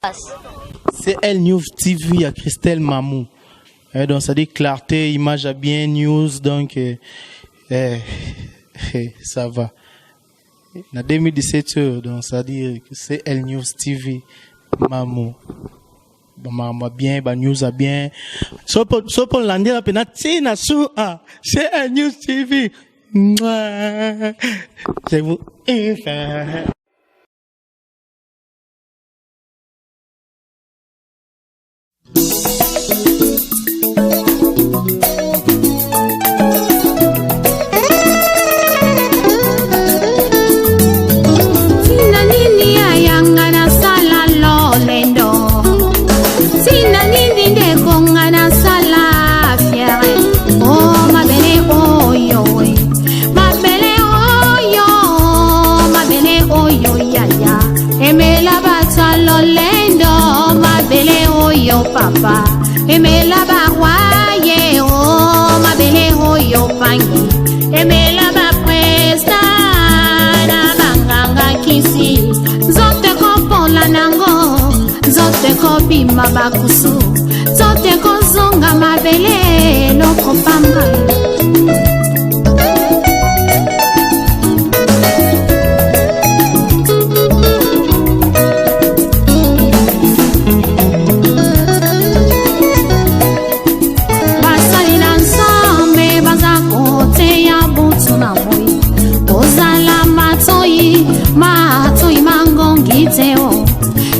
C'est Elle News TV à Christelle Mamou. Donc ça dit clarté, image à bien, news, donc ça va. Na 2017, donc ça dit que c'est Elle News TV Mamou. Bah bien, bah news à bien. So pour l'année la peine, c'est Elle News TV. Je vous papa emela barwaye o mabele oyo pangi emela ba presta na banganga kisi zote kopola nango zote kopima bakusu zote kozonga mabele lokopamba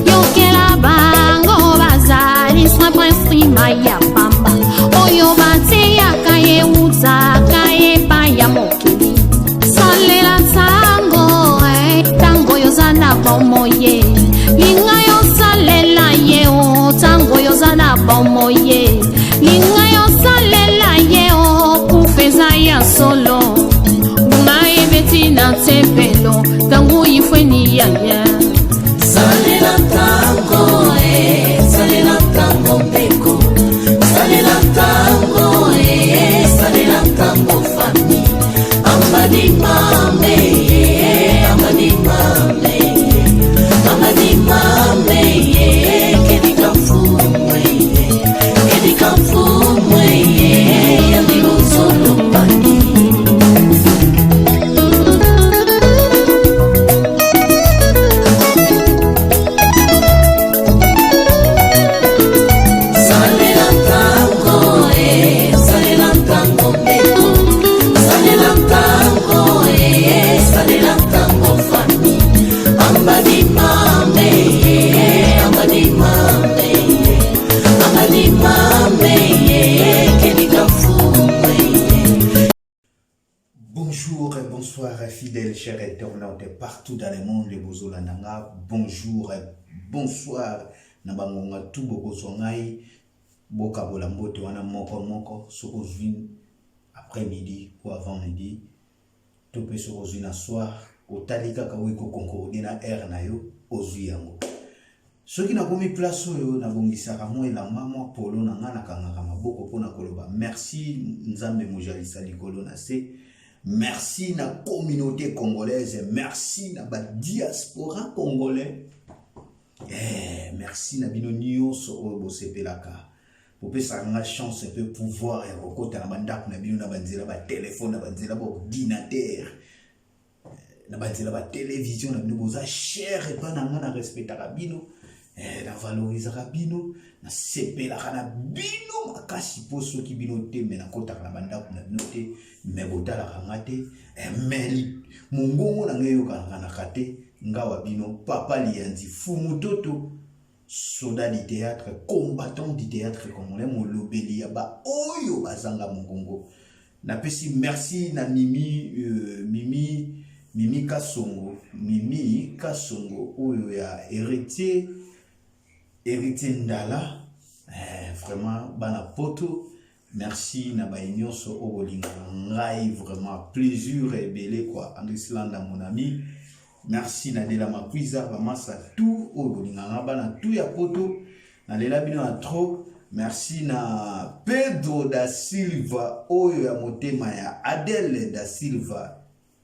yokela bango bazali swa prince maya pamba oyo bate yakaye uzaka epa ya mokili salela tango tango yozana bomoye linga yosalela ye o tango yozana bomoye linga yosalela ye o kufeza ya solo unaye betina tepelo tango ifweni yaya Salela tango beko, salela tango fami, amadi mame, amadi mame, kedika fumwe, yandilo solo pani. Bonjour et bonsoir fidèles chers internautes partout dans le monde de Bozolananga. Bonjour et bonsoir Nabangonga tout Bogozongai Boka Bolambote wana moko soko zwin après-midi ou avant-midi to pe soko zwin soir otalika kawiko konkordi na air na yo ozwi yango. Soki na komi place oyo na bongisaka mo elamba mo polo na ngana kangaka maboko pona koloba merci nzambe mojalisa likolo na se. Merci na communauté congolaise, merci na ba diaspora congolais. Merci na bino nyonso oyo bosepelaka. Pope sanga chance un peu pouvoir et rekota na bandako na bino na banzela ba téléphone na banzela ba ordinateur. Na banzela ba télévision na bino boza cher et pas na ngana respectaka bino. Na valorisaka bino na sepelaka na bino makasi po soki bino te me na kotaka na bandako na bino te me botalaka nga te meli mongongo na ngai yokanaka na kate ngawa bino papa lianzi fumu toto soda du théâtre combattant du théâtre congolais molobeli ya ba oyo bazanga mongongo na pesi merci na Mimi Kasongo oyo ya héritier Ndala, vraiment, bana poto, merci na ba nyonso obolinga ngai vraiment plaisir et belé quoi Andrisland mon ami. Merci na Dela Makwiza vraiment ça tout obolinga bana tout ya poto na lela bino na trop. Merci na Pedro da Silva oyo ya motema ya Adele da Silva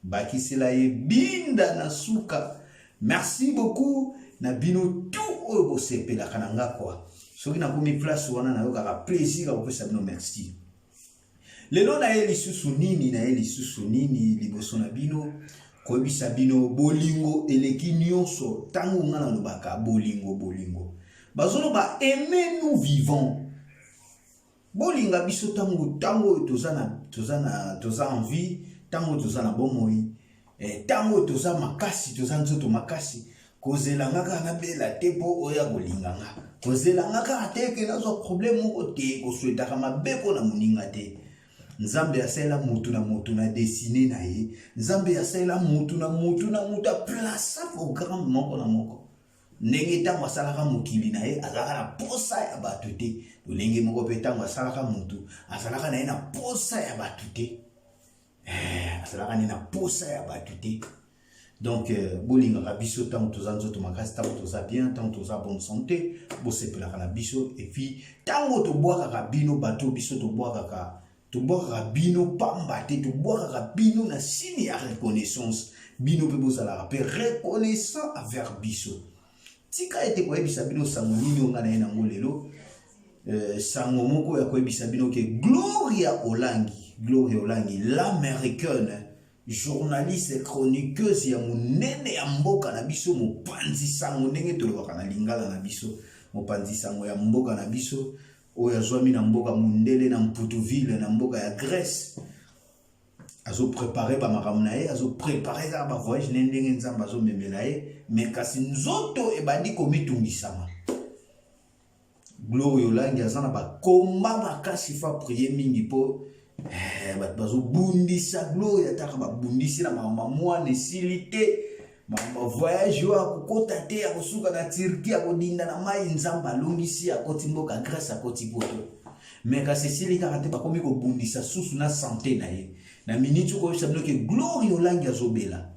bakisela ye binda na suka. Merci beaucoup na bino tout oyo bosepelaka na nga kwa soki nakomi place wana nayokaka plaisir akopesa bino merci lelo na ye lisusu nini liboso na bino koyebisa bino bolingo eleki nyonso ntango nga nalobaka bolingo bazoloba aimer nous vivons bolinga biso tango toza envie tango toza na bomoi tango toza makasi toza nzoto makasi kozelanga kaka nabela te mpo oya kolinganga kozelanga kaka te ke nazwa problème moko te koswetaka mabe mpo na moninga te nzambe asalela mutu na mutu na desine na ye nzambe asalela mutu na mutu aplaça programme moko na moko ndenge ntango asalaka mokili na ye azalaka na posa ya bato te lolenge moko mpe ntango asalaka mutu azalaka na ye na posa ya bato te azalaka ne na posa ya bato te donc bolingaka biso ntango toza nzoto makasi ntango toza bien ntango toza bonne santé bosepelaka na biso et puis ntango tobwakaka bino bato biso tobwakaka bino pamba te tobwakaka bino na signe ya reconnaissance bino mpe bozalaka mpe reconnaissant envers biso tika ete koyebisa bino sango nini onga na ye nango lelo sango moko ya koyebisa bino ke Gloria Olangi l'américaine journaliste et chroniqueuse ya monene ya mboka na biso mopanzi sango ndenge tolobaka na lingala na biso mopanzi sango ya mboka na biso oyo azwami na mboka mundele na Mputuville na mboka ya Grèce azo préparer ba makambo na ye azo préparer za ba voyage ndenge nzamba azo memela ye mais kasi nzoto ebandi komitungisama Gloria Olangi azana ba komba makasi fa prier mingi po bazo bundisa Gloria taka ba bundisi na mama mwana silité mama voyage wa kokota te ya kosuka na Turquie akodinda na mai nzamba longisi akoti mboka Grèce akoti poto mais kasi silika kate ba komi ko bundisa susu na santé na ye na minute ko sabino ke Gloria Olangi azobela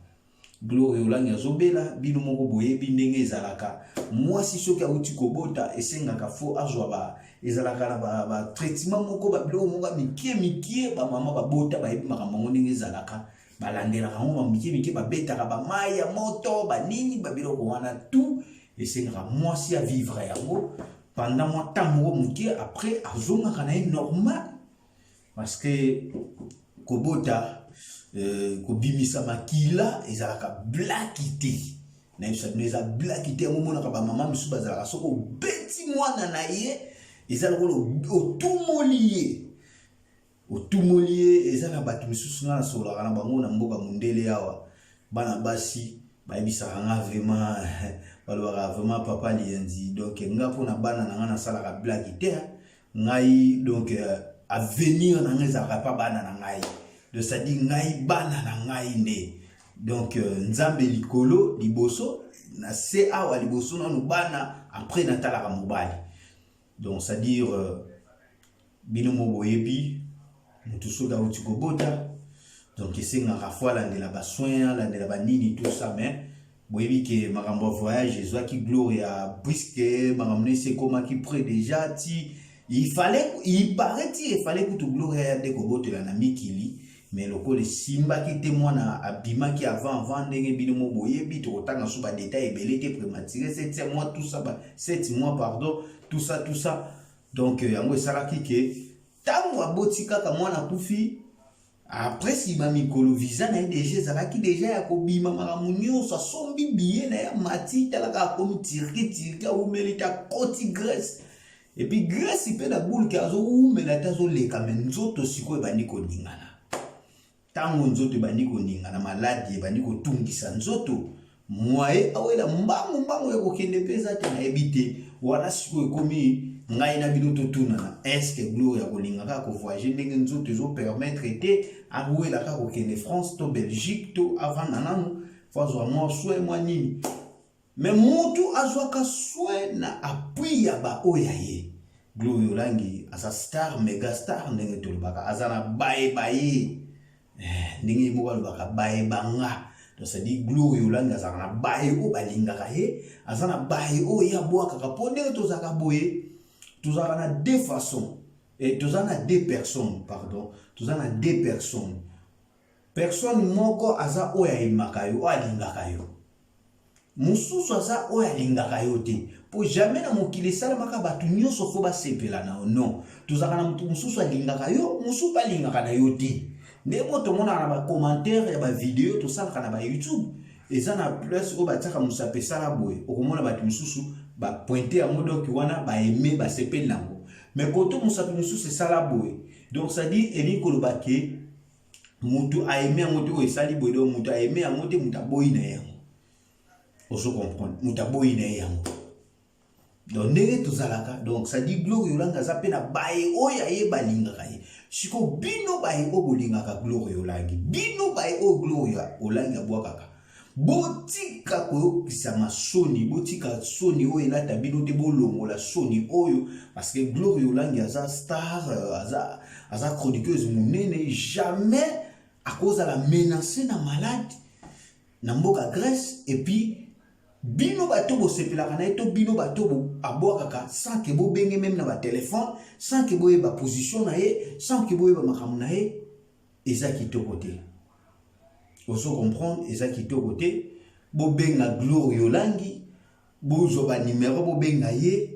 bino moko boyebi ndenge ezalaka mwasi soki auti kobota esengaka fo azwa ba ezalaka na ba traitement moko ba bilo moko mikie ba mama babota bayebi makambo ndenge ezalaka balandelaka ngo mikie babetaka ba mai ya moto ba nini ba bilo ko wana tout esengaka mwasi ya vivre yango pendant moi temps moko mukie après azongaka na normal parce que kobota kobimisa makila ezalaka blackité na yebisa blackité ngomona ka ba mama misu bazalaka soko beti mwana na ye ezalaka otumoliye ezalaka bato misusu na solaka na bango na mboka mundele yawa bana basi bayebisaka nga vraiment balobaka vraiment papa lienzi donc nga mpona bana na nga nasalaka blackité ngai donc avenir na nga ezalaka pa bana na ngai de ça dit ngai bana na ngai nde donc nzambe likolo liboso na se awa liboso na bana après natalaka mobali donc ça dire bino mo boyebi mutu soda uti kobota donc esengaka fois landela ba soin landela ba nini tout ça mais boyebi ke makambo voyage ezwaki Gloria puisque makambo se komaki près déjà ti il fallait que tout Gloria de kobotela na mikili mais lokole simba ki te mwana abima ki avant ndenge bino mo boyebi to tanga so ba détail ebele te prématuré 7 mois tout ça 7 mois pardon tout ça donc yango esalaki ke tango abotika ka mwana kufi après si ma mikolo visa na déjà zalaki déjà ya kobima makambo nyonso asombi billet na ya mati talaka komi Turquie ou melita koti Grèce et puis Grèce pe na boule ka zo umela tazo leka mais nzoto siko ebandi koningana tango nzoto ebandi koningana maladi ebandi kotungisa nzoto mwaye awela mbangu ya kokende peza te na ebite wana siko ekomi ngai na bino totunana est-ce que Gloria kolingaka ko voyager ndenge nzoto ezo permettre te awela ka kokende France to Belgique to avant nananu fazo moi soin moi nini mais mutu azwaka soin na appui ya ba oyaye Gloria Olangi asa star mega star ndenge tolobaka azana bae ndenge mo balobaka bae banga donc ça dit Gloria Olangi azana bae o balingaka ye azana bae o ya boaka ka pondele tozaka boye tozaka na deux façons et tozana deux personnes pardon tozana deux personne moko aza oya imaka yo alingaka yo mususu aza oyo alingaka yo te po jamais na mokili esalamaka bato nyonso fo basepela na yo non tozalaka na motu mususu alingaka yo mususu balingaka na yo te nde mo tomonaka na bacommentaire ya bavideo tosalaka na bayoutube eza na place oyo batiaka mosu apesala boye okomona bato mosusu bapointe yango doki wana baeme basepeli nango mais koto mosapi mosusu esala boye donc ça dit elingi koloba ke mutu aime yango te oyo esali boye do mutu aime yango te mutu aboyi na yango ozo comprendre mutu aboyi na yango donc ndenge tozalaka donc ça dit Gloire Yolanga aza mpe na baye oyo aye balingaka ye siko bino baye oyo bolingaka Gloire Yolangi bino baye oyo Gloire Yolangi abwakaka botika koyokisa masoni botika soni oyo elata bino te bolongola soni oyo parce que Gloire Yolangi aza star aza chroniqueuse monene jamais à cause de la menace na malade na mboka Grèce et puis bino bato bo sepelaka na to bino bato bo abwakaka sans que bo benge même na ba téléphone sans que bo yeba position na ye sans que bo yeba makambo na ye eza kitoko te oso comprendre eza kitoko te bo benga Gloire Yolangi bo zoba numéro bo benga ye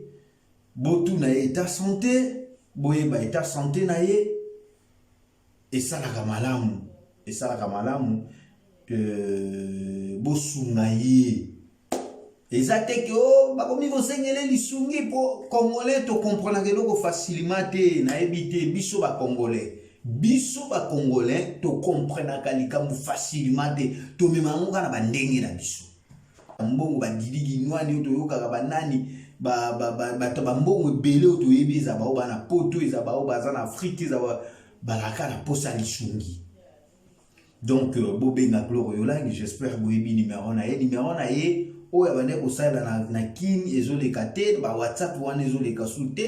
bo tu na état santé bo yeba état santé na ye esalaka malamu bo sunga ye eza te ke o bakomi kosengele lisungi po congolais to comprendre keloko facilement te na ebite biso ba congolais to comprendre likambo facilement te to memango kana bandenge na biso mbongo ba didigi nwani to yokaka banani ba mbongo ebele to yebiza ba bana poto eza ba baza na Afrique eza balaka na posa lisungi donc bobenga Gloire Yolangi j'espère boyebi numéro na ye oyo bande kosala na kin ezoleka te ba WhatsApp wana ezoleka sute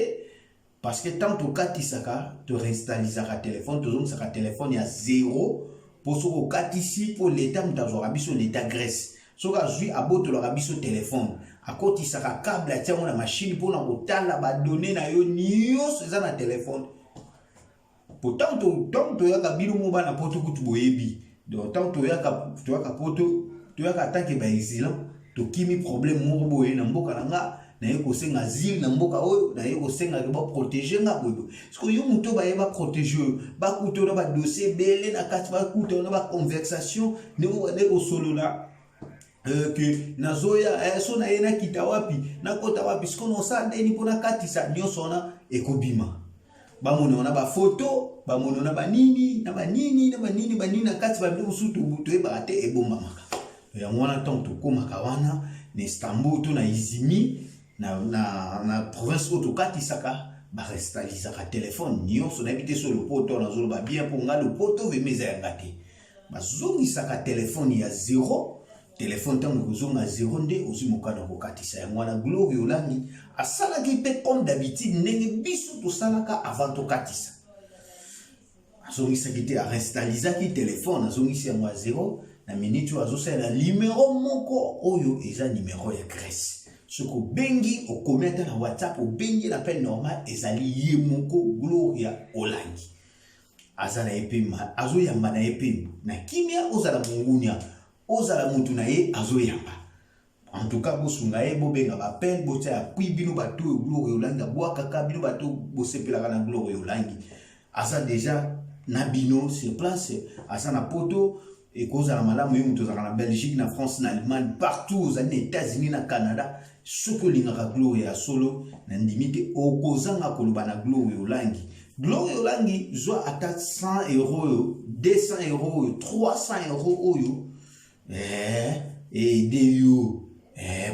parce que tant to katisaka to réinstallisaka téléphone tozongisaka téléphone ya 0 pour soko katisi pour l'état mutazwa biso l'état Grèce soka zui abotolaka biso téléphone akotisaka câble atiango na machine pour na kotala ba données na yo nyonso eza na téléphone pourtant to yaka bino mo bana poto kutu boyebi donc tant to yaka poto to yaka attaque ba exilant to kimi problème mo boye na mboka nanga na yeko senga asile na mboka oyo na yeko senga ke ba protéger nga boyo parce que yo muto ba yeba protéger ba kuto na ba dossier belé na kati ba kuto na ba conversation ne ko solola que nazoya so na yena kita wapi na kota wapi siko no sa ndeni pona katisa nyonso na ekobima bamona na ba photo bamona na banini na kati ba ndu sutu buto e ba te ebomba maka ya mwana tonto komaka wana na Istanbul to na Izimi na province oto katisaka ba restalisaka téléphone nyonso na bité sur le poto na zolo ba bien pour nga le poto ve meza ya ngate bazongisaka téléphone ya 0 téléphone tango kozonga 0 nde ozimokana kokatisa ya mwana Gloire Yolangi asalaki pe comme d'habitude ndenge biso to salaka avant to katisa azongisaki te arestalizaki téléphone azongisi yango 0 na minute azosala numéro moko oyo eza numéro ya Grèce soko bengi okometa na WhatsApp obengi na peine normal ezali ye moko Gloire Yolangi azala epema azoyamba na epema na kimia ozala mungunya ozala mutu na ye azoyamba en tout cas bosunga ye bobenga ba peine botia ya bino bato Gloire Yolangi bwakaka bino bato bosepelaka na Gloire Yolangi asa déjà na bino sur place asa na poto et cause à la malamu mutu na Belgique na France na Allemagne partout aux États-Unis na Canada ce que l'ingaka Gloire ya solo na ndimite okozanga koloba na Gloire Yolangi zo ata 100 €, 200 €, 300 € oyo et de yo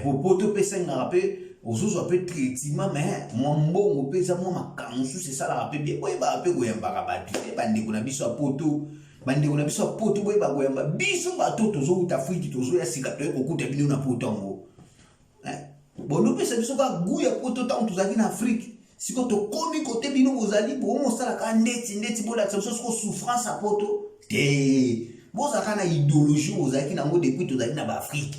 popoto pesenga rapé ozozo apé traitement mais moi mbongo pesa moi makansu c'est ça la rapé bien boye ba apé goyamba batu bande kuna biso apoto bande kuna biso apoto boye ba goyamba biso bato tozo utafiki tozo ya sikato ekokuta bino na potongo bono pesa biso ka guya poto tant tozaki na Afrique siko to komi côté bino bozali bo mo sala ka ndeti bola tso ko souffrance a poto te bozaka na idéologie ozaki nango depuis tozali na ba Afrique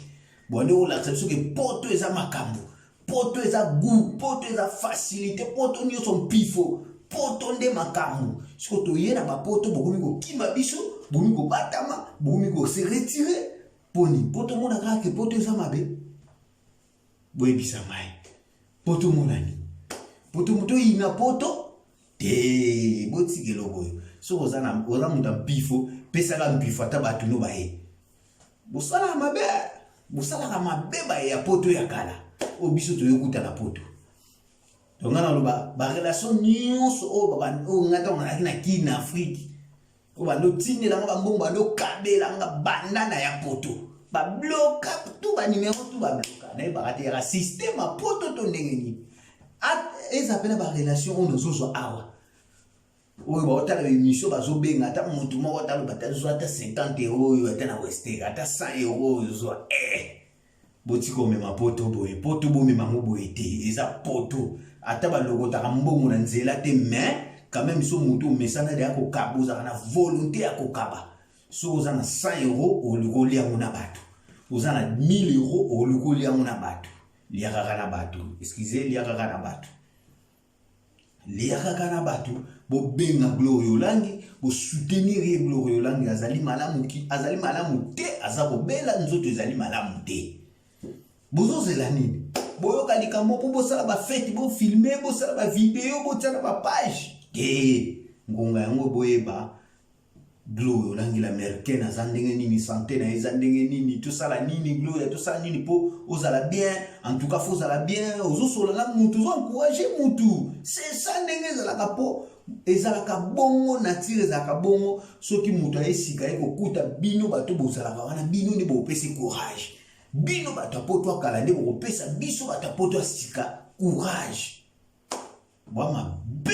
bonde o la tso ke poto eza makambo poto eza goût poto eza facilité poto nyonso pifo poto nde makambo siko to yena ba poto bokomi ko kima biso bokomi ko batama bokomi ko se retirer poni poto mona ka ke poto eza mabe boyebisa mai poto monani poto moto ina poto te botikelo boyo so ozana muta mpifo pesaka mpifo ata bato no baye bosala mabe baye ya poto ya kala o biso toyokuta na poto donc na loba ba relation nyonso o ngata ngaki na kina Afrique o ba lotine la mbongo ba kabela nga bandana ya poto ba bloka tout ba numéro tout ba bloka na ba ratera système a poto to ndenge ni eza pena ba relation on ozozo awa oyo ba otala émission bazo benga ata mutu mo otala batazo ata 50 € ata na western ata 100 € zo botiko mema poto boye poto bo mema ngo boye te eza poto ata ba logo ta mbongo na nzela te mais quand même so mutu mesana de ako kabuza na volonté ya kokaba so oza na 100 € olukoli ya mona bato oza na 1000 € olukoli ya mona bato liaka na bato excusez liaka na bato liaka na bato bo benga Gloire Yolangi bo soutenir Gloire Yolangi azali malamu te azako bela nzoto ezali malamu te bozo zela nini boyo kalika mo bo sala ba fête bo filmer bo sala ba vidéo bo tsana ba page ngonga yango boyeba Gloire Yolangi l'américaine azandenge nini santé na ezandenge nini tout ça la nini Gloire tout ça nini po ozala bien en tout cas faut ozala bien ozo sola na mutu zo encourager mutu c'est ça ndenge ezala po ezalaka bongo nature ezalaka bongo soki mutu ayesika ekokuta bino bato bozalaka wana bino ne bopesi courage bino bato apoto akala nde bopesa biso bato apoto asika courage bwa mabe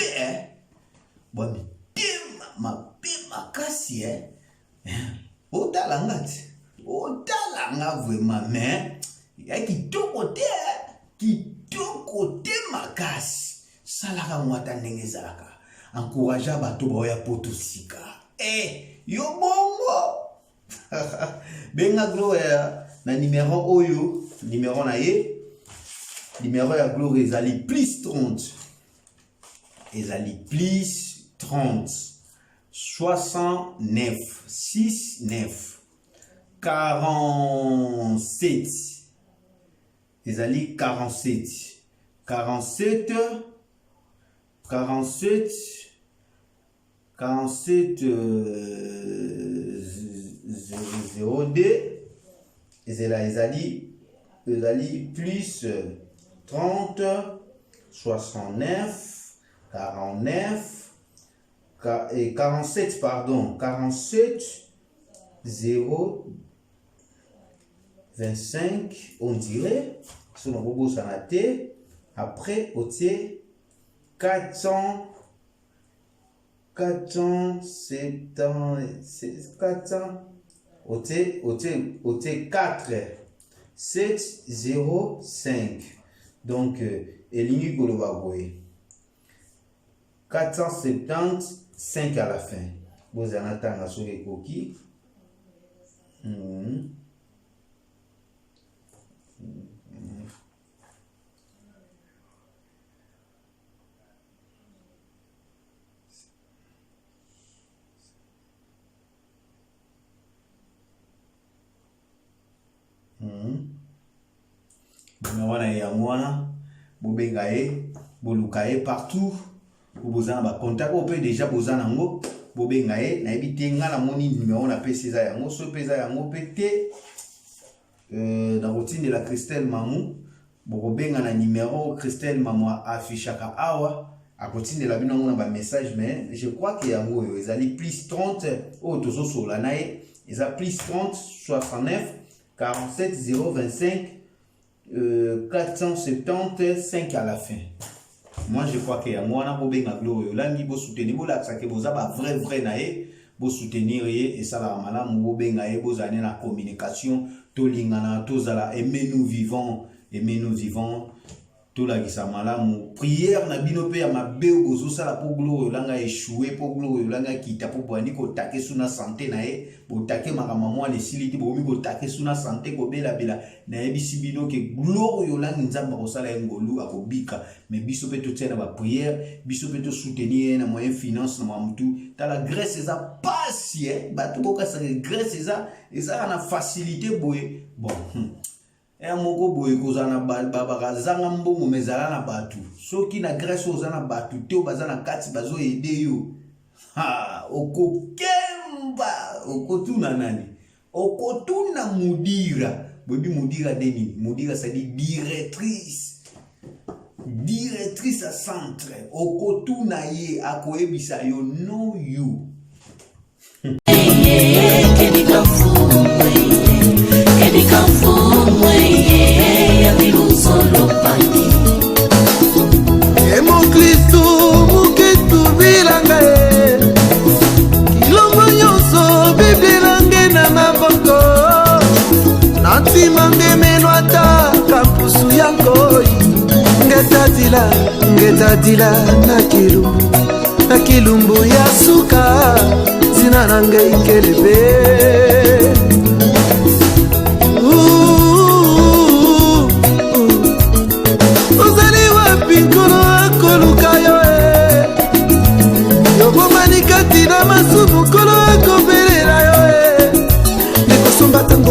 makasi otalanga vraiment mais ya kitoko te makasi salaka mwata ndenge ezalaka encourage bato baoya poto sika yo bongo benga Gloire na numéro oyo numéro na ye numéro ya Gloire ezali +30 ezali +30 69 69 47 ezali 47 47 47 47 02 ezali plus 30 69 49 et 47 pardon 47 0 25 on dirait sur le robot sanaté après au 400 au 4 7 0 5 donc Elini Golobaboye 475 à la fin. Vous en attendez sur les coquilles. Mwana ya mwana bobengaye bolukaye partout bozana ba contact o pe déjà bozana ngo bobengaye na ebitenga na moni numéro na pesa yango so pesa yango pete na routine de la Christelle Mamou bobenga na numéro Christelle Mamou affichaka awa a continuer la bino na ba message mais je crois que yango yo ezali +30 o tozo sola nae eza +30 69 47 025 475 à la fin. Moi je crois que moi na bobenga Gloire Yolangi bo soutenir bo la que boza ba vrai nae bo soutenir et ça la malamu bobenga e bozane na communication to lingana to zala aimer nous vivons to la gisa malamu prière na bino pe ya mabe ozo sala po Gloire Yolanga échouer po Gloire Yolanga kita po bwani ko take suna santé nae bo take makamamo les siliti bo mi bo take suna santé ko bela na ebisi bino ke Gloire Yolanga nzamba ko sala ngolu akobika mais biso pe to tena ba prière biso pe to soutenir na moyen finance na mamutu ta la Grèce eza passe ba to boka sa Grèce eza na facilité boye bon ya moko boye kozana bakazanga mbongo mezala na batu soki na Grèce ozana batu te bazana kati bazo aider yo okokemba okotuna nani okotuna mudira bobi mudira deni mudira ça dit directrice à centre okotuna ye akoyebisa yo no you Kristo muketu bilanga kilongo nyonso Biblia nange na maboko nantimange meno ata kampusu yango ngetatila na kilumbu ya suka zina nange ikelebe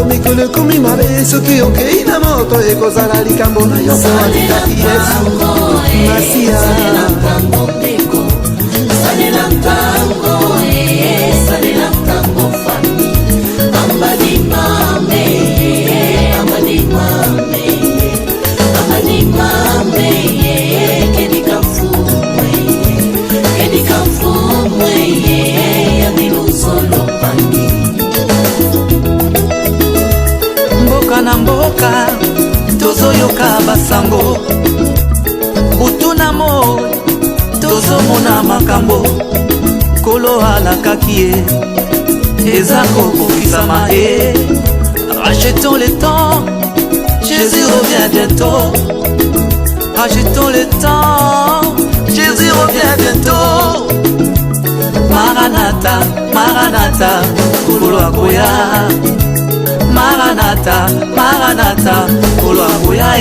mikolo komi mabe soki okei na moto ekozala likambo na yo Salela tango fami ambadi mame kedika fumwe ya miluzolo pangi na mboka tozoyoka basango butuna mo tozomona makambo kolo alakaki ye eza kokokisama ye rachetons le temps Jésus revient bientôt rachetons le temps Jésus revient bientôt Maranatha Maranatha kolo akoya Maranatha, Maranatha, kolo akoya